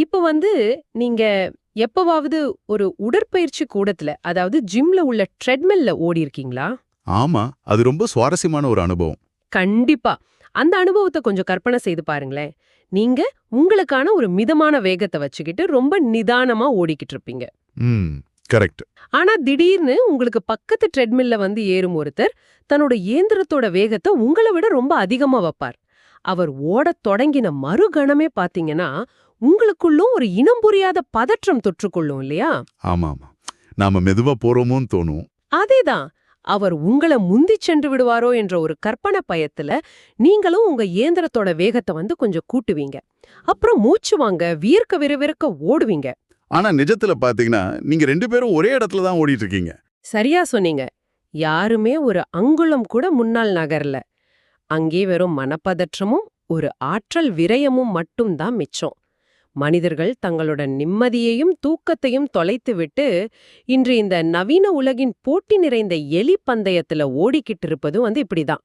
இப்ப வந்து நீங்க எப்பவாவது ஒரு உடற்பயிற்சி கூடத்துல, அதாவது ஜிம்ல உள்ள ட்ரெட்மில்ல ஓடி இருக்கீங்களா? ஆமா, அது ரொம்ப சுவாரஸ்யமான ஒரு அனுபவம். கண்டிப்பா. அந்த அனுபவத்த கொஞ்சம் கற்பனை செய்து பாருங்களேன். நீங்க உங்களுக்கான ஒரு மிதமான வேகத்த வச்சுக்கிட்டு ரொம்ப நிதானமா ஓடிக்கிட்டு இருப்பீங்க. ம். கரெக்ட். ஆனா திடீர்னு உங்களுக்கு பக்கத்து ட்ரெட்மில்ல வந்து ஏறும் ஒருத்தர் தன்னோட இயந்திரத்தோட வேகத்த உங்கள விட ரொம்ப அதிகமா வப்பார். அவர் ஓடத் தொடங்கின மறுகணமே பாத்தீங்கன்னா, உங்களுக்குள்ளும் ஒரு இனம் புரியாத பதற்றம் தொற்றுக்கொள்ளும் இல்லையா? ஆமாமா. நாம மெதுவா போறோமோன்னு தோணும். அதேதான். அவர் உங்கள முந்திச் சென்று விடுவாரோ என்ற ஒரு கற்பனை பயத்துல, நீங்களும் உங்க இயந்திரத்தோட வேகத்த வந்து கொஞ்சம் கூட்டுவீங்க. அப்புறம் மூச்சு வாங்க, வியர்க்க விறுவிறுக்க ஓடுவீங்க. ஆனா நிஜத்துல பாத்தீங்கன்னா, நீங்க 2 பேரும் ஒரே இடத்துல தான் ஓடிட்டு இருக்கீங்க. சரியா சொன்னீங்க. யாருமே ஒரு அங்குலம் கூட முன்னால் நகரல. அங்கே வெறும் மனப்பதற்றமும், ஒரு ஆற்றல் விரயமும் மட்டும் தான் மிச்சம். மனிதர்கள் தங்களோட நிம்மதியையும் தூக்கத்தையும் தொலைத்துவிட்டு, இன்று இந்த நவீன உலகின் போட்டி நிறைந்த எலி பந்தயத்துல ஓடிக்கிட்டு இருப்பது வந்து இப்படிதான்.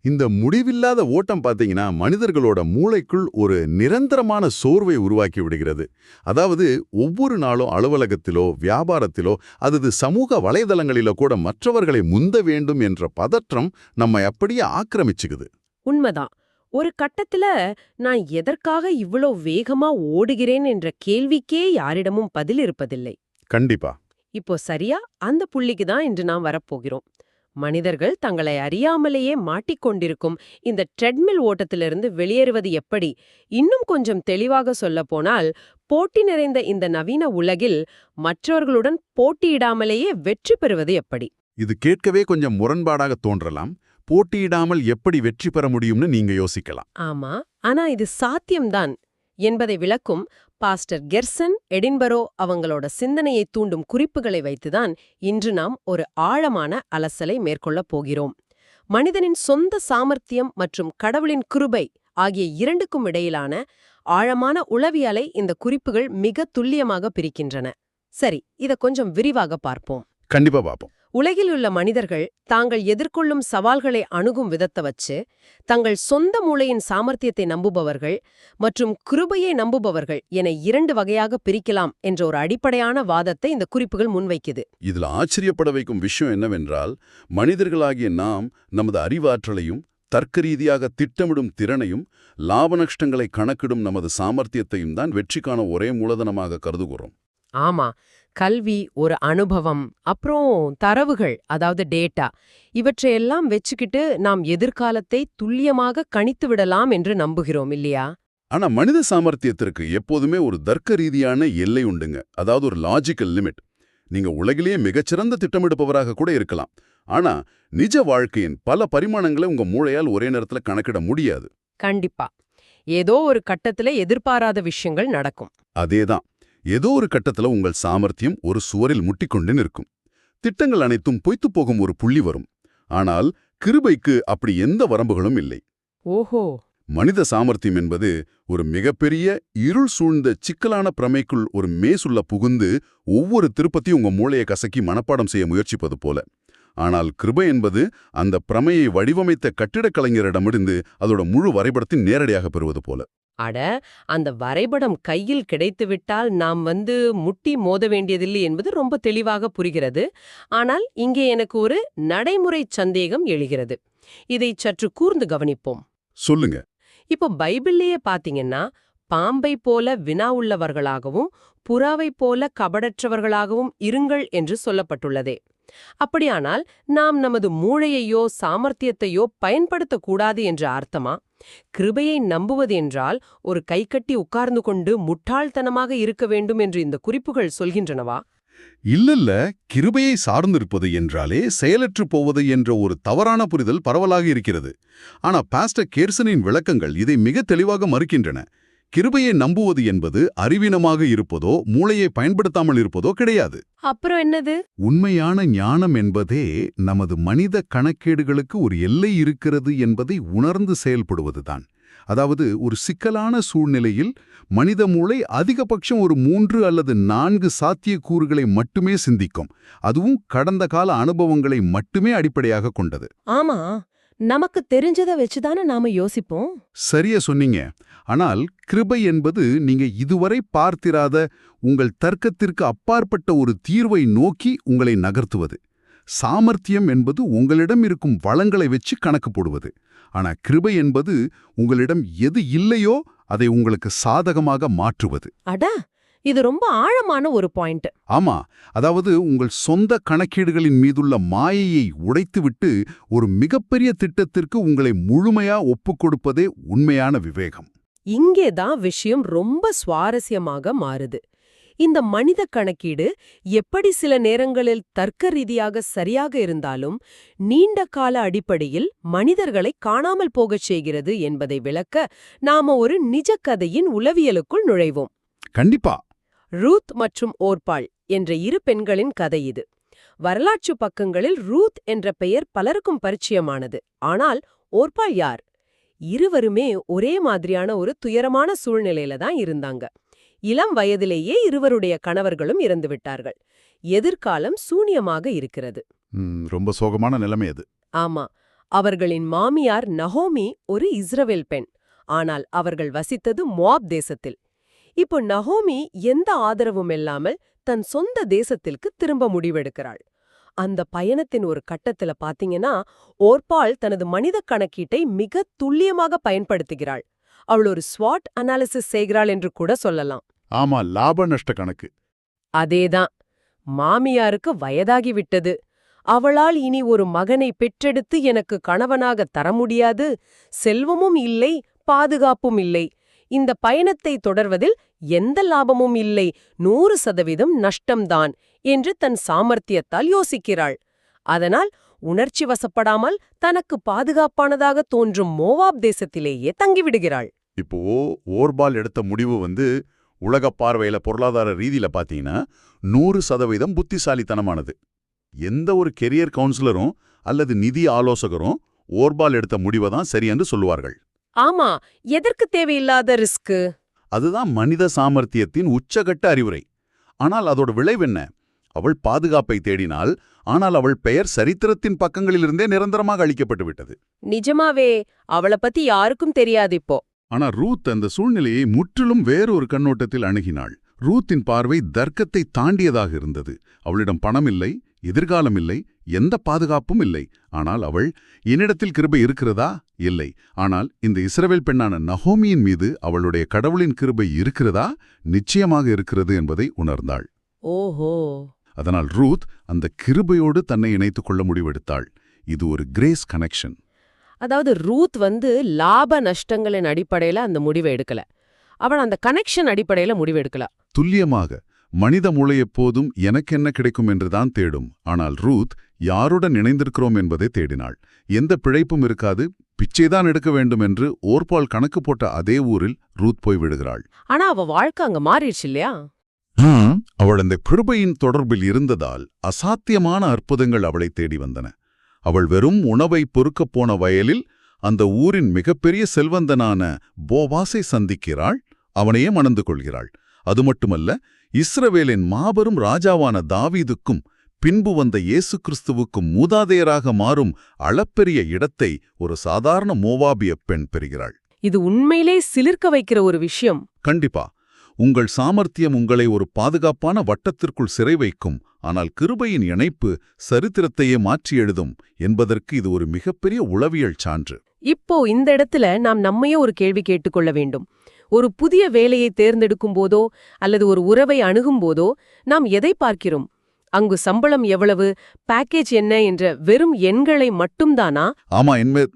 இந்த முடிவில்லாத ஓட்டம் பாத்தீங்கன்னா, மனிதர்களோட மூளைக்குள் ஒரு நிரந்தரமான சோர்வை உருவாக்கி விடுகிறது. அதாவது ஒவ்வொரு நாளும் அலுவலகத்திலோ, வியாபாரத்திலோ, அல்லது சமூக வலைதளங்களிலோ கூட மற்றவர்களை முந்த வேண்டும் என்ற பதற்றம் நம்மை அப்படியே ஆக்கிரமிச்சுக்குது. உண்மைதான். ஒரு கட்டத்துல நான் எதற்காக இவ்வளோ வேகமா ஓடுகிறேன் என்ற கேள்விக்கே யாரிடமும் பதில் இருப்பதில்லை. கண்டிப்பா. இப்போ சரியா அந்த புள்ளிக்கு தான் இன்று நாம் வரப்போகிறோம். மனிதர்கள் தங்களை அறியாமலேயே மாட்டிக்கொண்டிருக்கும் இந்த ட்ரெட்மில் ஓட்டத்திலிருந்து வெளியேறுவது எப்படி? இன்னும் கொஞ்சம் தெளிவாக சொல்லப்போனால், போட்டி நிறைந்த இந்த நவீன உலகில் மற்றவர்களுடன் போட்டியிடாமலேயே வெற்றி பெறுவது எப்படி? இது கேட்கவே கொஞ்சம் முரண்பாடாக தோன்றலாம். போட்டியிடாமல் எப்படி வெற்றி பெற முடியும்னு நீங்க யோசிக்கலாம். ஆமா, ஆனா இது சாத்தியம்தான் என்பதை விளக்கும் பாஸ்டர் கெர்சன் எடின்பரோ அவங்களோட சிந்தனையை தூண்டும் குறிப்புகளை வைத்துதான் இன்று நாம் ஒரு ஆழமான அலசலை மேற்கொள்ளப் போகிறோம். மனிதனின் சொந்த சாமர்த்தியம் மற்றும் கடவுளின் கிருபை ஆகிய இரண்டுக்கும் இடையிலான ஆழமான உளவியலை இந்த குறிப்புகள் மிக துல்லியமாக பிரிக்கின்றன. சரி, இத கொஞ்சம் விரிவாக பார்ப்போம். கண்டிப்பா பாப்போம். உலகில் உள்ள மனிதர்கள் தாங்கள் எதிர்கொள்ளும் சவால்களை அணுகும் விதத்தை வச்சு, தங்கள் சொந்த மூளையின் சாமர்த்தியத்தை நம்புபவர்கள் மற்றும் கிருபையை நம்புபவர்கள் என 2 வகையாக பிரிக்கலாம் என்ற ஒரு அடிப்படையான வாதத்தை இந்த குறிப்புகள் முன்வைக்குது. இதுல ஆச்சரியப்பட வைக்கும் விஷயம் என்னவென்றால், மனிதர்களாகிய நாம் நமது அறிவாற்றலையும் தர்க்க ரீதியாக திட்டமிடும் திறனையும் லாப நஷ்டங்களை கணக்கிடும் நமது சாமர்த்தியத்தையும் தான் வெற்றிக்கான ஒரே மூலதனமாக கருதுகிறோம். ஆமா, கல்வி, ஒரு அனுபவம், அப்புறம் தரவுகள், அதாவது டேட்டா, இவற்றையெல்லாம் வச்சுக்கிட்டு நாம் எதிர்காலத்தை துல்லியமாக கணித்து விடலாம் என்று நம்புகிறோம் இல்லையா? ஆனா மனித சாமர்த்தியத்திற்கு எப்போதுமே ஒரு தர்க்க ரீதியான எல்லை உண்டுங்க. அதாவது ஒரு லாஜிக்கல் லிமிட். நீங்க உலகிலேயே மிகச்சிறந்த திட்டமிடுபவராக கூட இருக்கலாம். ஆனா நிஜ வாழ்க்கையின் பல பரிமாணங்களை உங்க மூளையால் ஒரே நேரத்துல கணக்கிட முடியாது. கண்டிப்பா. ஏதோ ஒரு கட்டத்துல எதிர்பாராத விஷயங்கள் நடக்கும். அதேதான். ஏதோ ஒரு கட்டத்துல உங்கள் சாமர்த்தியம் ஒரு சுவரில் முட்டிக்கொண்டு நிற்கும். திட்டங்கள் அனைத்தும் பொய்த்துப் போகும் ஒரு புள்ளி வரும். ஆனால் கிருபைக்கு அப்படி எந்த வரம்புகளும் இல்லை. ஓஹோ. மனித சாமர்த்தியம் என்பது ஒரு மிகப்பெரிய இருள் சூழ்ந்த சிக்கலான பிரமைக்குள் ஒரு மேசுள்ள புகுந்து ஒவ்வொரு திருப்பத்தையும் உங்க மூளையை கசக்கி மனப்பாடம் செய்ய முயற்சிப்பது போல. ஆனால் கிருபை என்பது அந்த பிரமையை வடிவமைத்த கட்டிடக் கலைஞரிடமிருந்து அதோட முழு வரைபடத்தின் நேரடியாக பெறுவது போல. அட, அந்த வரைபடம் கையில் கிடைத்துவிட்டால் நாம் வந்து முட்டி மோத வேண்டியதில்லை என்பது ரொம்ப தெளிவாக புரிகிறது. ஆனால் இங்கே எனக்கு ஒரு நடைமுறை சந்தேகம் எழுகிறது. இதை சற்று கூர்ந்து கவனிப்போம். சொல்லுங்க. இப்போ பைபிள்லயே பாத்தீங்கன்னா, பாம்பை போல வினா உள்ளவர்களாகவும் புறாவை போல கபடற்றவர்களாகவும் இருங்கள் என்று சொல்லப்பட்டுள்ளதே. அப்படியானால் நாம் நமது மூளையையோ சாமர்த்தியத்தையோ பயன்படுத்தக்கூடாது என்ற அர்த்தமா? கிருபையை நம்புவது என்றால் ஒரு கைகட்டி உட்கார்ந்து கொண்டு முட்டாள்தனமாக இருக்க வேண்டும் என்று இந்த குறிப்புகள் சொல்கின்றனவா? இல்லல்ல, கிருபையை சார்ந்திருப்பது என்றாலே செயலற்று போவது என்ற ஒரு தவறான புரிதல் பரவலாக இருக்கிறது. ஆனா பாஸ்டர் கேர்சனின் விளக்கங்கள் இதை மிக தெளிவாக மறுக்கின்றன. கிருபையை நம்புவது என்பது அறிவீனமாக இருப்பதோ மூளையை பயன்படுத்தாமல் இருப்பதோ கிடையாது. அப்புறம் என்னது? உண்மையான ஞானம் என்பதே நமது மனித கணக்கேடுகளுக்கு ஒரு எல்லை இருக்கிறது என்பதை உணர்ந்து செயல்படுவதுதான். அதாவது ஒரு சிக்கலான சூழ்நிலையில் மனித மூளை அதிகபட்சம் ஒரு 3 அல்லது 4 சாத்தியக்கூறுகளை மட்டுமே சிந்திக்கும். அதுவும் கடந்த கால அனுபவங்களை மட்டுமே அடிப்படையாக கொண்டது. ஆமா, நமக்கு தெரிஞ்சதை வச்சுதானே நாம யோசிப்போம். சரியா சொன்னீங்க. ஆனால் கிருபை என்பது நீங்க இதுவரை பார்த்திராத உங்கள் தர்க்கத்திற்கு அப்பாற்பட்ட ஒரு தீர்வை நோக்கி உங்களை நகர்த்துவது. சாமர்த்தியம் என்பது உங்களிடம் இருக்கும் வளங்களை வச்சு கணக்கு போடுவது. ஆனா கிருபை என்பது உங்களிடம் எது இல்லையோ அதை உங்களுக்கு சாதகமாக மாற்றுவது. அட, இது ரொம்ப ஆழமான ஒரு பாயிண்ட். ஆமா, அதாவது உங்கள் சொந்த கணக்கீடுகளின் மீதுள்ள மாயையை உடைத்துவிட்டு ஒரு மிகப்பெரிய திட்டத்திற்கு உங்களை முழுமையா ஒப்புக்கொடுப்பதே உண்மையான விவேகம். இங்கேதான் விஷயம் ரொம்ப சுவாரஸ்யமாக மாறுது. இந்த மனித கணக்கீடு எப்படி சில நேரங்களில் தர்க்க ரீதியாக சரியாக இருந்தாலும் நீண்ட கால அடிப்படையில் மனிதர்களை காணாமல் போகச் செய்கிறது என்பதை விளக்க நாம ஒரு நிஜ கதையின் உளவியலுக்குள் நுழைவோம். கண்டிப்பா. ரூத் மற்றும் ஓர்பாள் என்ற இரு பெண்களின் கதை இது. வரலாற்று பக்கங்களில் ரூத் என்ற பெயர் பலருக்கும் பரிச்சயமானது. ஆனால் ஓர்பாள் யார்? இருவருமே ஒரே மாதிரியான ஒரு துயரமான சூழ்நிலையில தான் இருந்தாங்க. இளம் வயதிலேயே இருவருடைய கணவர்களும் இறந்துவிட்டார்கள். எதிர்காலம் சூனியமாக இருக்கிறது. ரொம்ப சோகமான நிலைமை அது. ஆமா, அவர்களின் மாமியார் நஹோமி ஒரு இஸ்ரவேல் பெண். ஆனால் அவர்கள் வசித்தது மோவாப் தேசத்தில். இப்போ நஹோமி எந்த ஆதரவும் இல்லாமல் தன் சொந்த தேசத்திற்கு திரும்ப முடிவெடுக்கிறாள். அந்த பயணத்தின் ஒரு கட்டத்துல பாத்தீங்கன்னா, ஓர்பாள் தனது மனித கணக்கீட்டை மிக துல்லியமாக பயன்படுத்துகிறாள். அவள் ஒரு ஸ்வாட் அனாலிசிஸ் செய்கிறாள் என்று கூட சொல்லலாம். ஆமா, லாப நஷ்ட கணக்கு. அதேதான். மாமியாருக்கு வயதாகிவிட்டது. அவளால் இனி ஒரு மகனை பெற்றெடுத்து எனக்கு கணவனாக தர முடியாது. செல்வமும் இல்லை, பாதுகாப்பும் இல்லை. இந்த பயணத்தை தொடர்வதில் எந்த லாபமும் இல்லை, 100% நஷ்டம்தான் என்று தன் சாமர்த்தியத்தால் யோசிக்கிறாள். அதனால் உணர்ச்சி வசப்படாமல் தனக்கு பாதுகாப்பானதாக தோன்றும் மோவாப் தேசத்திலேயே தங்கிவிடுகிறாள். இப்போ ஓர்பால் எடுத்த முடிவு உலக பார்வையில பொருளாதார ரீதியில பாத்தீங்கன்னா 100% புத்திசாலித்தனமானது. எந்த ஒரு கெரியர் கவுன்சிலரும் அல்லது நிதி ஆலோசகரும் ஓர்பால் எடுத்த முடிவை தான் சரியென்று சொல்லுவார்கள். ஆமா, எதற்கு தேவையில்லாத ரிஸ்க்? அதுதான் மனித சாமர்த்தியத்தின் உச்சகட்ட அறிவுரை. ஆனால் அதோட விளைவென்ன? அவள் பாதுகாப்பை தேடினாள். ஆனால் அவள் பெயர் சரித்திரத்தின் பக்கங்களிலிருந்தே நிரந்தரமாக அழிக்கப்பட்டு விட்டது. நிஜமாவே அவளை பத்தி யாருக்கும் தெரியாது இப்போ. ஆனா ரூத் அந்த சூழ்நிலையை முற்றிலும் வேறொரு கண்ணோட்டத்தில் அணுகினாள். ரூத்தின் பார்வை தர்க்கத்தை தாண்டியதாக இருந்தது. அவளிடம் பணம் இல்லை, எதிர்காலம் இல்லை, எந்த பாதுகாப்பும் இல்லை. ஆனால் அவள், என்னிடத்தில் கிருபை இருக்கிறதா? இல்லை. ஆனால் இந்த இஸ்ரவேல் பெண்ணான நஹோமியின் மீது அவளுடைய கடவுளின் கிருபை இருக்கிறதா? நிச்சயமாக இருக்கிறது என்பதை உணர்ந்தாள். ஓஹோ. அதனால் ரூத் அந்த கிருபையோடு தன்னை இணைத்துக் கொள்ள முடிவெடுத்தாள். இது ஒரு கிரேஸ் கனெக்ஷன். அதாவது ரூத் லாப நஷ்டங்களின் அடிப்படையில அந்த முடிவை எடுக்கல. அவள் அந்த கனெக்ஷன் அடிப்படையில முடிவு எடுக்கல. துல்லியமாக மனித மூளை எப்போதும் எனக்கென்ன கிடைக்கும் என்றுதான் தேடும். ஆனால் ரூத் யாருடன் இணைந்திருக்கிறோம் என்பதை தேடினாள். எந்த பிழைப்பும் இருக்காது, பிச்சைதான் எடுக்க வேண்டும் என்று ஓர்பால் கணக்கு போட்ட அதே ஊரில் ரூத் போய் விடுகிறாள். ஆனா அவ வாழ்க்கை அங்க மாறிடுச்சு இல்லையா? அவள் அந்த கிருபையின் தொடர்பில் இருந்ததால் அசாத்தியமான அற்புதங்கள் அவளை தேடி வந்தன. அவள் வெறும் உணவை பொறுக்கப் போன வயலில் அந்த ஊரின் மிகப்பெரிய செல்வந்தனான போவாசை சந்திக்கிறாள். அவனையே மணந்து கொள்கிறாள். அது மட்டுமல்ல, இஸ்ரவேலின் மாபெரும் ராஜாவான தாவீதுக்கும் பின்பு வந்த இயேசு கிறிஸ்துவுக்கும் மூதாதையராக மாறும் அளப்பெரிய இடத்தை ஒரு சாதாரண மோவாபிய பெண் பெறுகிறாள். இது உண்மையிலே சிலிர்க்க வைக்கிற ஒரு விஷயம். கண்டிப்பா. உங்கள் சாமர்த்தியம் உங்களை ஒரு பாதுகாப்பான வட்டத்திற்குள் சிறை வைக்கும். ஆனால் கிருபையின் இணைப்பு சரித்திரத்தையே மாற்றி எழுதும் என்பதற்கு இது ஒரு மிகப்பெரிய உளவியல் சான்று. இப்போ இந்த இடத்துல நாம் நம்மையே ஒரு கேள்வி கேட்டுக்கொள்ள வேண்டும். ஒரு புதிய வேலையை தேர்ந்தெடுக்கும் போதோ அல்லது ஒரு உறவை அணுகும் போதோ நாம் எதை பார்க்கிறோம்? அங்கு சம்பளம் எவ்வளவு, பேக்கேஜ் என்ன என்ற வெறும் எண்களை மட்டும்தானா? ஆமா,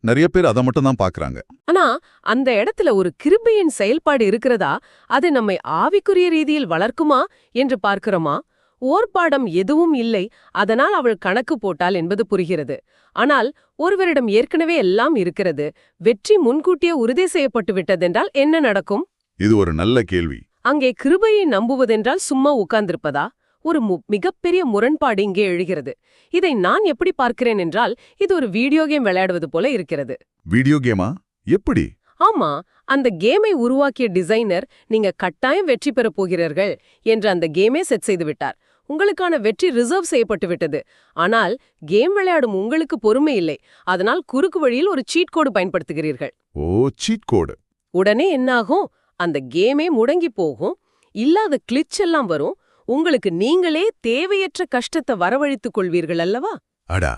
நிறைய பேர் அதை மட்டும் தான் பாக்குறாங்க. ஆனா அந்த இடத்துல ஒரு கிருபையின் செயல்பாடு இருக்கிறதா? அது நம்மை ஆவிக்குரிய ரீதியில் வளர்க்குமா என்று பார்க்கிறோமா? ஓர்பாடம் எதுவும் இல்லை, அதனால் அவள் கணக்கு போட்டாள் என்பது புரிகிறது. ஆனால் ஒருவரிடம் ஏற்கனவே எல்லாம் இருக்கிறது, வெற்றி முன்கூட்டியே உறுதி செய்யப்பட்டு விட்டதென்றால் என்ன நடக்கும்? இது ஒரு நல்ல கேள்வி. அங்கே கிருபையை நம்புவதென்றால் சும்மா உட்கார்ந்திருப்பதா? ஒரு மிகப்பெரிய முரண்பாடு இங்கே எழுகிறது. இதை நான் எப்படி பார்க்கிறேன் என்றால், இது ஒரு வீடியோ கேம் விளையாடுவது போல இருக்கிறது. வீடியோ கேமா? எப்படி? ஆமா, அந்த கேமை உருவாக்கிய டிசைனர் நீங்க கட்டாயம் வெற்றி பெறப் போகிறீர்கள் என்று அந்த கேமே செட் செய்து விட்டார். உங்களுக்கான வெற்றி ரிசர்வ் செய்யப்பட்டு விட்டது. ஆனால் கேம் விளையாடும் உங்களுக்கு பொறுமை இல்லை. அதனால் குறுக்கு வழியில் ஒரு சீட் கோடு பயன்படுத்துகிறீர்கள். ஓ, சீட் கோடு. உடனே என்னாகும்? அந்த கேமே முடங்கி போகும். இல்லாத கிளிச் எல்லாம் வரும். உங்களுக்கு நீங்களே தேவையற்ற கஷ்டத்தை வரவழைத்துக் கொள்வீர்கள் அல்லவா? அடா,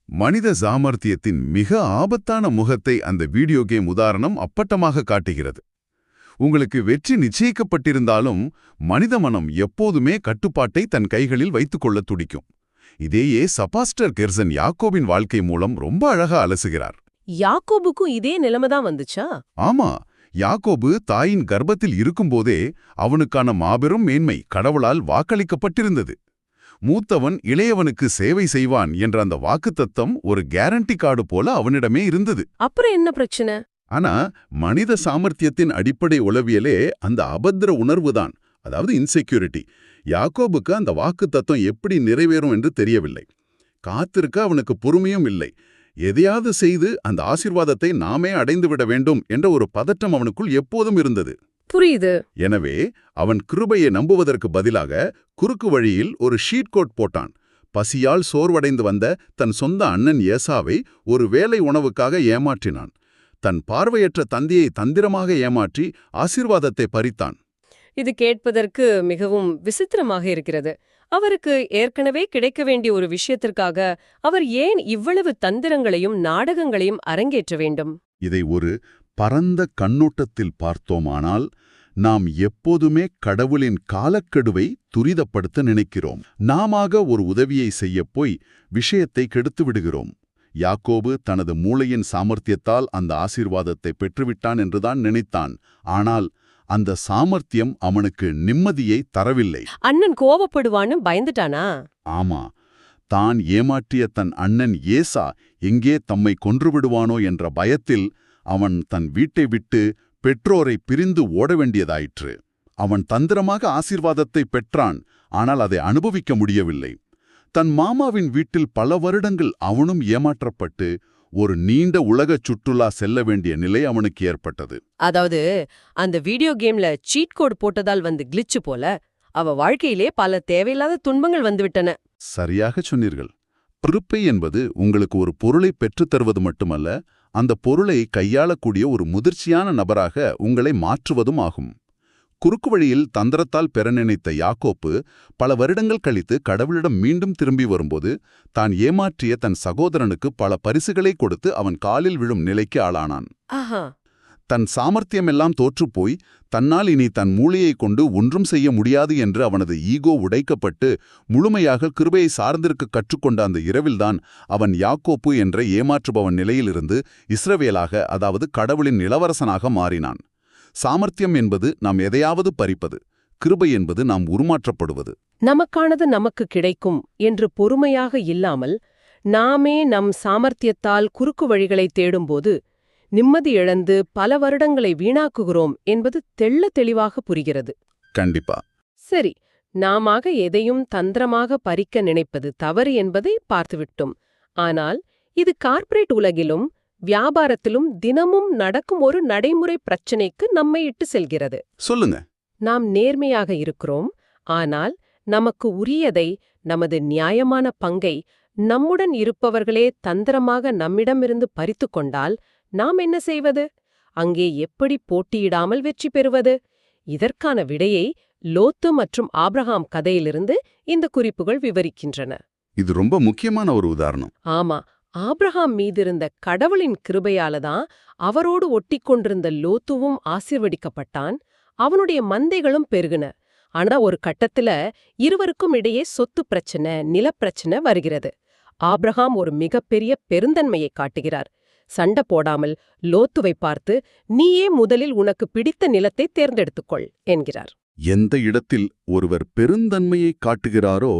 மனித சாமர்த்தியத்தின் மிக ஆபத்தான முகத்தை அந்த வீடியோ கேம் உதாரணம் அப்பட்டமாக காட்டுகிறது. உங்களுக்கு வெற்றி நிச்சயிக்கப்பட்டிருந்தாலும் மனித மனம் எப்போதுமே கட்டுப்பாட்டை தன் கைகளில் வைத்துக்கொள்ள துடிக்கும். இதையே பாஸ்டர் கெர்சன் யாக்கோபின் வாழ்க்கை மூலம் ரொம்ப அழகா அலசுகிறார். யாக்கோபுக்கும் இதே நிலைமைதான் வந்துச்சா? ஆமா, யாக்கோபு தாயின் கர்ப்பத்தில் இருக்கும்போதே அவனுக்கான மாபெரும் மேன்மை கடவுளால் வாக்களிக்கப்பட்டிருந்தது. மூத்தவன் இளையவனுக்கு சேவை செய்வான் என்ற அந்த வாக்குத்தத்தம் ஒரு கேரண்டி கார்டு போல அவனிடமே இருந்தது. அப்புறம் என்ன பிரச்சனை? ஆனா மனித சாமர்த்தியத்தின் அடிப்படை உளவியலே அந்த அபத்திர உணர்வுதான், அதாவது இன்செக்யூரிட்டி. யாக்கோபுக்கு அந்த வாக்குத்தத்தம் எப்படி நிறைவேறும் என்று தெரியவில்லை. காத்திருக்க அவனுக்கு பொறுமையும் இல்லை. எதையாவது செய்து அந்த ஆசீர்வாதத்தை நாமே அடைந்துவிட வேண்டும் என்ற ஒரு பதட்டம் அவனுக்குள் எப்போதும் இருந்தது. புரியுது. எனவே அவன் கிருபையை நம்புவதற்கு பதிலாக குறுக்கு வழியில் ஒரு ஷீட் கோட் போட்டான். பசியால் சோர்வடைந்து வந்த தன் சொந்த அண்ணன் ஏசாவை ஒரு வேலை உணவுக்காக ஏமாற்றினான். தன் பார்வையற்ற தந்தையை தந்திரமாக ஏமாற்றி ஆசீர்வாதத்தை பறித்தான். இது கேட்பதற்கு மிகவும் விசித்திரமாக இருக்கிறது. அவருக்கு ஏற்கனவே கிடைக்க வேண்டிய ஒரு விஷயத்திற்காக அவர் ஏன் இவ்வளவு தந்திரங்களையும் நாடகங்களையும் அரங்கேற்ற வேண்டும்? இதை ஒரு பரந்த கண்ணோட்டத்தில் பார்த்தோமானால் நாம் எப்போதுமே கடவுளின் காலக்கெடுவை துரிதப்படுத்த நினைக்கிறோம். நாமாக ஒரு உதவியை செய்யப் போய் விஷயத்தை கெடுத்து விடுகிறோம். யாக்கோபு தனது மூளையின் சாமர்த்தியத்தால் அந்த ஆசீர்வாதத்தை பெற்றுவிட்டான் என்றுதான் நினைத்தான். ஆனால் அந்த சாமர்த்தியம் அவனுக்கு நிம்மதியை தரவில்லை. அண்ணன் கோபப்படுவான்னு பயந்துட்டானா? ஆமா, தான் ஏமாற்றிய தன் அண்ணன் ஏசா எங்கே தம்மை கொன்றுவிடுவானோ என்ற பயத்தில் அவன் தன் வீட்டை விட்டு பெற்றோரை பிரிந்து ஓட வேண்டியதாயிற்று. அவன் தந்திரமாக ஆசீர்வாதத்தை பெற்றான், ஆனால் அதை அனுபவிக்க முடியவில்லை. தன் மாமாவின் வீட்டில் பல வருடங்கள் அவனும் ஏமாற்றப்பட்டு ஒரு நீண்ட உலகச் சுற்றுலா செல்ல வேண்டிய நிலை அவனுக்கு ஏற்பட்டது. அதாவது அந்த வீடியோ கேம்ல சீட் கோட் போட்டதால் வந்து கிளிச்சு போல அவ வாழ்க்கையிலே பல தேவையில்லாத துன்பங்கள் வந்துவிட்டன. சரியாக சொன்னீர்கள். கிருபை என்பது உங்களுக்கு ஒரு பொருளை பெற்றுத் தருவது மட்டுமல்ல, அந்த பொருளை கையாளக்கூடிய ஒரு முதிர்ச்சியான நபராக உங்களை மாற்றுவதும் ஆகும். குறுக்கு வழியில் தந்திரத்தால் பெற நினைத்த யாக்கோப்பு பல வருடங்கள் கழித்து கடவுளிடம் மீண்டும் திரும்பி வரும்போது தான் ஏமாற்றிய தன் சகோதரனுக்கு பல பரிசுகளை கொடுத்து அவன் காலில் விழும் நிலைக்கு ஆளானான். தன் சாமர்த்தியமெல்லாம் தோற்றுப்போய் தன்னால் இனி தன் மூளையை கொண்டு ஒன்றும் செய்ய முடியாது என்று அவனது ஈகோ உடைக்கப்பட்டு முழுமையாக கிருபையை சார்ந்திருக்க கற்றுக்கொண்ட அந்த இரவில்தான் அவன் யாக்கோப்பு என்ற ஏமாற்றுபவன் நிலையிலிருந்து இஸ்ரவேலாக, அதாவது கடவுளின் இளவரசனாக மாறினான். சாமர்த்தியம் என்பது நாம் எதையாவது பறிப்பது, கிருபை என்பது நாம் உருமாற்றப்படுவது. நமக்கானது நமக்கு கிடைக்கும் என்று பொறுமையாக இல்லாமல் நாமே நம் சாமர்த்தியத்தால் குறுக்கு வழிகளை தேடும்போது நிம்மதி இழந்து பல வருடங்களை வீணாக்குகிறோம் என்பது தெள்ளத் தெளிவாக புரிகிறது. கண்டிப்பா. சரி, நாமாக எதையும் தந்திரமாக பறிக்க நினைப்பது தவறு என்பதை பார்த்துவிட்டோம். ஆனால் இது கார்ப்பரேட் உலகிலும் வியாபாரத்திலும் தினமும் நடக்கும் ஒரு நடைமுறை பிரச்சனைக்கு நம்மை இட்டு செல்கிறது. சொல்லுங்க. நாம் நேர்மையாக இருக்கிறோம், ஆனால் நமக்கு உரியதை, நமது நியாயமான பங்கை நம்முடன் இருப்பவர்களே தந்திரமாக நம்மிடமிருந்து பறித்து கொண்டால் நாம் என்ன செய்வது? அங்கே எப்படி போட்டியிடாமல் வெற்றி பெறுவது? இதற்கான விடையை லோத்து மற்றும் ஆபிரகாம் கதையிலிருந்து இந்த குறிப்புகள் விவரிக்கின்றன. இது ரொம்ப முக்கியமான ஒரு உதாரணம். ஆமா, ஆபிரகாம் மீதிருந்த கடவுளின் கிருபையாலதான் அவரோடு ஒட்டிக்கொண்டிருந்த லோத்துவும் ஆசீர்வதிக்கப்பட்டான், அவனுடைய மந்தைகளும் பெருகுன. ஆனா ஒரு கட்டத்துல இருவருக்கும் இடையே சொத்து பிரச்சனை, நிலப்பிரச்சனை வருகிறது. ஆபிரகாம் ஒரு மிகப்பெரிய பெருந்தன்மையை காட்டுகிறார். சண்டை போடாமல் லோத்துவை பார்த்து, நீயே முதலில் உனக்கு பிடித்த நிலத்தை தேர்ந்தெடுத்துக்கொள் என்கிறார். எந்த இடத்தில் ஒருவர் பெருந்தன்மையை காட்டுகிறாரோ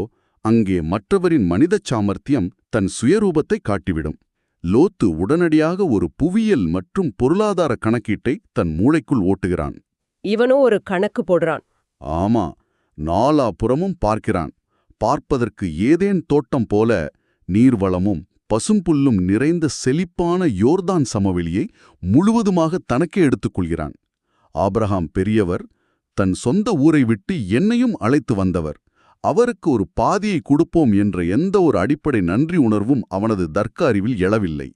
அங்கே மற்றவரின் மனிதச் சாமர்த்தியம் தன் சுயரூபத்தை காட்டிவிடும். லோத்து உடனடியாக ஒரு புவியியல் மற்றும் பொருளாதார கணக்கீட்டை தன் மூளைக்குள் ஓட்டுகிறான். இவனோ ஒரு கணக்கு போடுறான். ஆமா, நாலாபுறமும் பார்க்கிறான். பார்ப்பதற்கு ஏதேன் தோட்டம் போல நீர்வளமும் பசும்புல்லும் நிறைந்த செழிப்பான யோர்தான் சமவெளியை முழுவதுமாக தனக்கே எடுத்துக்கொள்கிறான். ஆபிரகாம் பெரியவர், தன் சொந்த ஊரை விட்டு என்னையும் அழைத்து வந்தவர். அவருக்கு ஒரு பாதியை கொடுப்போம் என்ற எந்த ஒரு அடிப்படை நன்றி உணர்வும் அவனது தர்க்க அறிவில் எழவில்லை.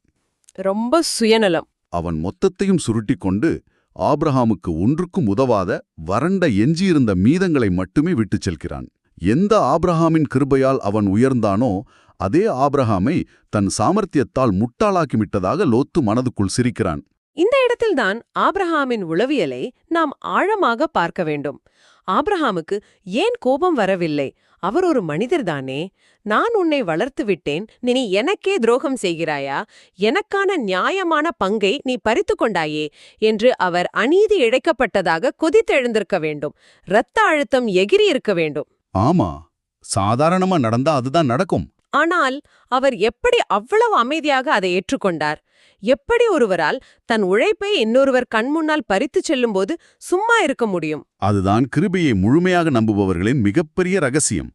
ரொம்ப சுயநலம். அவன் மொத்தத்தையும் சுருட்டிக் கொண்டு ஆபிரகாமுக்கு ஒன்றுக்கும் உதவாத வறண்ட எஞ்சியிருந்த மீதங்களை மட்டுமே விட்டுச் செல்கிறான். எந்த ஆபிரகாமின் கிருபையால் அவன் உயர்ந்தானோ அதே ஆபிரகாமை தன் சாமர்த்தியத்தால் முட்டாளாக்கிவிட்டதாக லோத்து மனதுக்குள் சிரிக்கிறான். இந்த இடத்தில்தான் ஆபிரகாமின் உளவியலை நாம் ஆழமாக பார்க்க வேண்டும். ஆபிரகாமுக்கு ஏன் கோபம் வரவில்லை? அவர் ஒரு மனிதர்தானே. நான் உன்னை வளர்த்து விட்டேன், நீ எனக்கே துரோகம் செய்கிறாயா? எனக்கான நியாயமான பங்கை நீ பறித்து கொண்டாயே என்று அவர் அநீதி இழைக்கப்பட்டதாக கொதித்தெழுந்திருக்க வேண்டும். இரத்த அழுத்தம் எகிரி இருக்க வேண்டும். ஆமா, சாதாரணமா நடந்தா அதுதான் நடக்கும். ஆனால் அவர் எப்படி அவ்வளவு அமைதியாக அதை ஏற்றுக்கொண்டார்? எப்படி ஒருவரால் தன் உழைப்பை இன்னொருவர் கண்முன்னால் பறித்துச் செல்லும்போது சும்மா இருக்க முடியும்? அதுதான் கிருபையை முழுமையாக நம்புபவர்களின் மிகப்பெரிய ரகசியம்.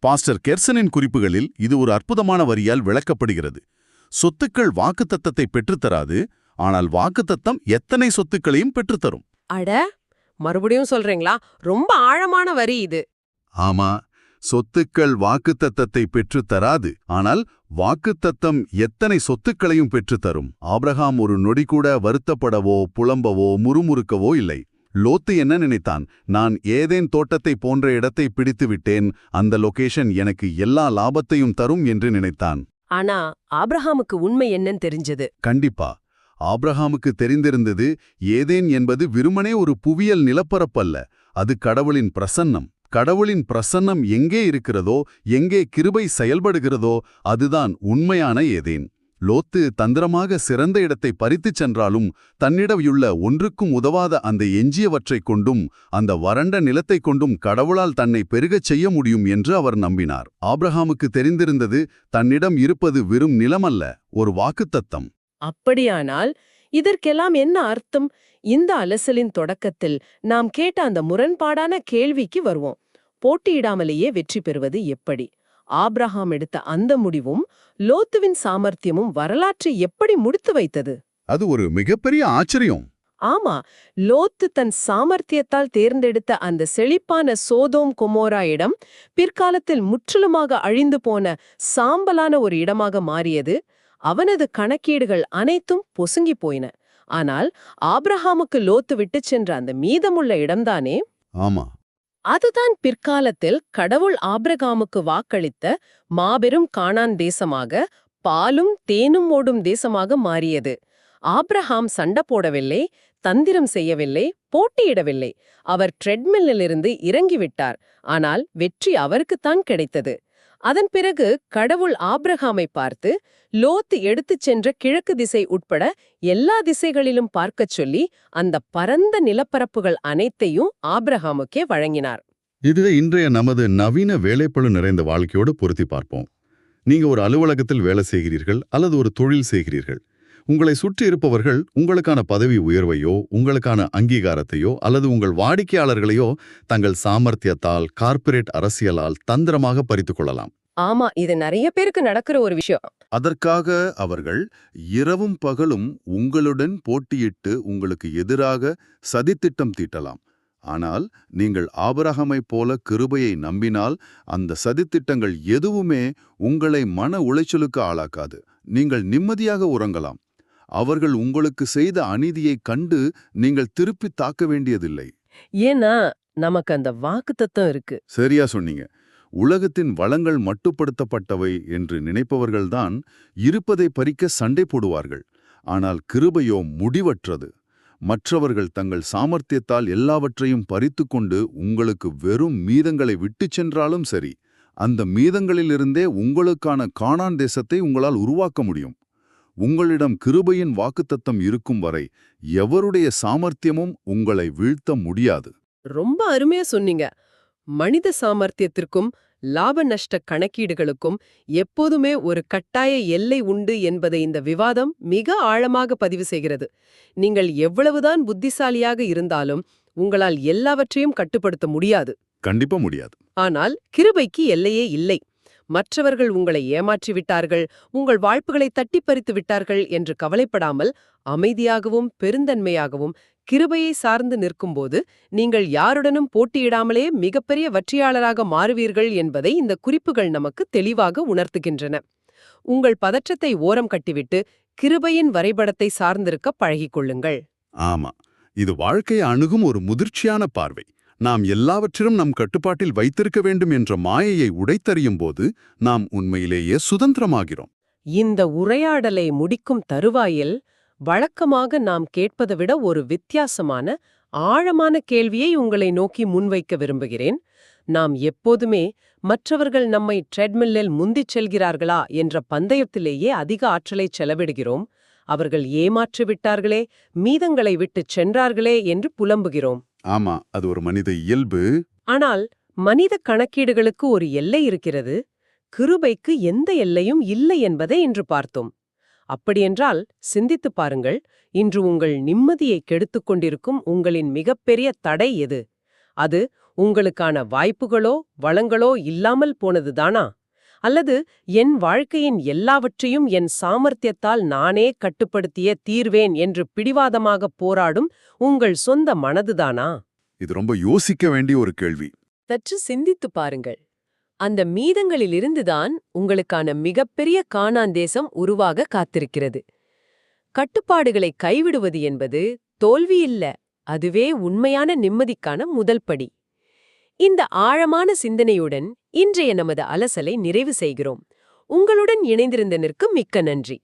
பாஸ்டர் கெர்சனின் குறிப்புகளில் இது ஒரு அற்புதமான வரியால் விளக்கப்படுகிறது. சொத்துக்கள் வாக்குத்தத்தத்தை பெற்றுத்தராது, ஆனால் வாக்குத்தத்தம் எத்தனை சொத்துக்களையும் பெற்றுத்தரும். அட, மறுபடியும் சொல்றீங்களா? ரொம்ப ஆழமான வரி இது. ஆமா, சொத்துக்கள் வாக்குத்தத்தத்தை பெற்றுத்தராது, ஆனால் வாக்குத்தத்தம் எத்தனை சொத்துக்களையும் பெற்றுத்தரும். ஆபிரகாம் ஒரு நொடி கூட வருத்தப்படவோ புலம்பவோ முறுமுறுக்கவோ இல்லை. லோத்து என்ன நினைத்தான்? நான் ஏதேன் தோட்டத்தை போன்ற இடத்தை பிடித்து விட்டேன், அந்த லொகேஷன் எனக்கு எல்லா லாபத்தையும் தரும் என்று நினைத்தான். ஆனா ஆபிரகாமுக்கு உண்மை என்னன்னு தெரிஞ்சது. கண்டிப்பா ஆபிரகாமுக்கு தெரிந்திருந்தது, ஏதேன் என்பது வெறுமனே ஒரு புவியியல் நிலப்பரப்பல்ல, அது கடவுளின் பிரசன்னம். கடவுளின் பிரசன்னம் எங்கே இருக்கிறதோ, எங்கே கிருபை செயல்படுகிறதோ அதுதான் உண்மையான ஏதேன். லோத்து தந்திரமாக சிறந்த இடத்தை பறித்துச் சென்றாலும் தன்னிடமுள்ள ஒன்றுக்கும் உதவாத அந்த எஞ்சியவற்றைக் கொண்டும் அந்த வறண்ட நிலத்தைக் கொண்டும் கடவுளால் தன்னை பெருகச் செய்ய முடியும் என்று அவர் நம்பினார். ஆபிரகாமுக்கு தெரிந்திருந்தது, தன்னிடம் இருப்பது வெறும் நிலமல்ல, ஒரு வாக்குத்தத்தம். அப்படியானால் இதற்கெல்லாம் என்ன அர்த்தம்? இந்த அலசலின் தொடக்கத்தில் நாம் கேட்ட அந்த முரண்பாடான கேள்விக்கு வருவோம். போட்டியிடாமலேயே வெற்றி பெறுவது எப்படி? ஆபிரகாம் எடுத்த அந்த முடிவும் லோத்துவின் சாமர்த்தியமும் வரலாற்றை எப்படி முடித்து வைத்தது? அது ஒரு மிகப்பெரிய ஆச்சரியம். ஆமா, லோத்து தன் சாமர்த்தியத்தால் தேர்ந்தெடுத்த அந்த செழிப்பான சோதோம் கொமோரா இடம் பிற்காலத்தில் முற்றிலுமாக அழிந்து போன சாம்பலான ஒரு இடமாக மாறியது. அவனது கணக்கீடுகள் அனைத்தும் பொசுங்கி போயின. ஆனால் ஆபிரகாமுக்கு லோத்து விட்டுச் சென்ற அந்த மீதமுள்ள இடம்தானே? ஆமா, அதுதான் பிற்காலத்தில் கடவுள் ஆபிரகாமுக்கு வாக்களித்த மாபெரும் கானான் தேசமாக, பாலும் தேனும் ஓடும் தேசமாக மாறியது. ஆபிரகாம் சண்டை போடவில்லை, தந்திரம் செய்யவில்லை, போட்டியிடவில்லை. அவர் ட்ரெட்மில்லிலிருந்து இறங்கிவிட்டார். ஆனால் வெற்றி அவருக்குத்தான் கிடைத்தது. அதன் பிறகு கடவுள் ஆபிரகாமை பார்த்து, லோத்து எடுத்துச் சென்ற கிழக்கு திசை உட்பட எல்லா திசைகளிலும் பார்க்கச் சொல்லி அந்த பரந்த நிலப்பரப்புகள் அனைத்தையும் ஆபிரகாமுக்கே வழங்கினார். இது இன்றைய நமது நவீன வேலைப்பளு நிறைந்த வாழ்க்கையோடு பொருத்தி பார்ப்போம். நீங்க ஒரு அலுவலகத்தில் வேலை செய்கிறீர்கள் அல்லது ஒரு தொழில் செய்கிறீர்கள். உங்களை சுற்றி இருப்பவர்கள் உங்களுக்கான பதவி உயர்வையோ, உங்களுக்கான அங்கீகாரத்தையோ அல்லது உங்கள் வாடிக்கையாளர்களையோ தங்கள் சாமர்த்தியத்தால், கார்ப்பரேட் அரசியலால் தந்திரமாக பறித்துக் கொள்ளலாம். ஆமா, இது நிறைய பேருக்கு நடக்கிற ஒரு விஷயம். அதற்காக அவர்கள் இரவும் பகலும் உங்களுடன் போட்டியிட்டு உங்களுக்கு எதிராக சதித்திட்டம் தீட்டலாம். ஆனால் நீங்கள் ஆபிரகாமைப் போல கிருபையை நம்பினால் அந்த சதித்திட்டங்கள் எதுவுமே உங்களை மன உளைச்சலுக்கு ஆளாக்காது. நீங்கள் நிம்மதியாக உறங்கலாம். அவர்கள் உங்களுக்கு செய்த அநீதியைக் கண்டு நீங்கள் திருப்பி தாக்க வேண்டியதில்லை. ஏன்னா நமக்கு அந்த வாக்குத்தத்தம் இருக்கு. சரியா சொன்னீங்க. உலகத்தின் வளங்கள் மட்டுப்படுத்தப்பட்டவை என்று நினைப்பவர்கள்தான் இருப்பதை பறிக்க சண்டை போடுவார்கள். ஆனால் கிருபையோ முடிவற்றது. மற்றவர்கள் தங்கள் சாமர்த்தியத்தால் எல்லாவற்றையும் பறித்துக்கொண்டு உங்களுக்கு வெறும் மீதங்களை விட்டுச் சென்றாலும் சரி, அந்த மீதங்களிலிருந்தே உங்களுக்கான கானான் தேசத்தை உங்களால் உருவாக்க முடியும். உங்களிடம் கிருபையின் வாக்குத்தத்தம் இருக்கும் வரை எவருடைய சாமர்த்தியமும் உங்களை வீழ்த்த முடியாது. ரொம்ப அருமையா சொன்னீங்க. மனித சாமர்த்தியத்திற்கும் லாப நஷ்ட கணக்கீடுகளுக்கும் எப்போதுமே ஒரு கட்டாய எல்லை உண்டு என்பதை இந்த விவாதம் மிக ஆழமாக பதிவு செய்கிறது. நீங்கள் எவ்வளவுதான் புத்திசாலியாக இருந்தாலும் உங்களால் எல்லாவற்றையும் கட்டுப்படுத்த முடியாது. கண்டிப்பா முடியாது. ஆனால் கிருபைக்கு எல்லையே இல்லை. மற்றவர்கள் உங்களை ஏமாற்றி விட்டார்கள், உங்கள் வாய்ப்புகளை தட்டிப்பறித்து விட்டார்கள் என்று கவலைப்படாமல் அமைதியாகவும் பெருந்தன்மையாகவும் கிருபையை சார்ந்து நிற்கும்போது நீங்கள் யாருடனும் போட்டியிடாமலே மிகப்பெரிய வெற்றியாளராக மாறுவீர்கள் என்பதை இந்த குறிப்புகள் நமக்கு தெளிவாக உணர்த்துகின்றன. உங்கள் பதற்றத்தை ஓரம் கட்டிவிட்டு கிருபையின் வரைபடத்தை சார்ந்திருக்க பழகிக் கொள்ளுங்கள். ஆமா, இது வாழ்க்கையை அணுகும் ஒரு முதிர்ச்சியான பார்வை. நாம் எல்லாவற்றிலும் நம் கட்டுப்பாட்டில் வைத்திருக்க வேண்டும் என்ற மாயையை உடைத்தறியும் போது நாம் உண்மையிலேயே சுதந்திரமாகிறோம். இந்த உரையாடலை முடிக்கும் தருவாயில் வழக்கமாக நாம் கேட்பதை விட ஒரு வித்தியாசமான, ஆழமான கேள்வியை உங்களை நோக்கி முன்வைக்க விரும்புகிறேன். நாம் எப்போதுமே மற்றவர்கள் நம்மை ட்ரெட்மில்லில் முந்திச் செல்கிறார்களா என்ற பந்தயத்திலேயே அதிக ஆற்றலை செலவிடுகிறோம். அவர்கள் ஏமாற்றி விட்டார்களே, மீதங்களை விட்டுச் சென்றார்களே என்று புலம்புகிறோம். ஆமா, அது ஒரு மனித இயல்பு. ஆனால் மனித கணக்கீடுகளுக்கு ஒரு எல்லை இருக்கிறது. கிருபைக்கு எந்த எல்லையும் இல்லை என்பதை இன்று பார்த்தோம். அப்படியென்றால் சிந்தித்துப் பாருங்கள், இன்று உங்கள் நிம்மதியை கெடுத்துக் கொண்டிருக்கும் உங்களின் மிகப்பெரிய தடை எது? அது உங்களுக்கான வாய்ப்புகளோ வளங்களோ இல்லாமல் போனதுதானா? அல்லது என் வாழ்க்கையின் எல்லாவற்றையும் என் சாமர்த்தியத்தால் நானே கட்டுப்படுத்திய தீர்வேன் என்று பிடிவாதமாக போராடும் உங்கள் சொந்த மனதுதானா? இது ரொம்ப யோசிக்க வேண்டிய ஒரு கேள்வி. சற்று சிந்தித்துப் பாருங்கள். அந்த மீதங்களிலிருந்துதான் உங்களுக்கான மிகப்பெரிய கானாந்தேசம் உருவாக காத்திருக்கிறது. கட்டுப்பாடுகளை கைவிடுவது என்பது தோல்வி இல்ல, அதுவே உண்மையான நிம்மதிக்கான முதல் படி. இந்த ஆழமான சிந்தனையுடன் இன்றைய நமது அலசலை நிறைவு செய்கிறோம். உங்களுடன் இணைந்திருந்ததற்கு மிக்க நன்றி.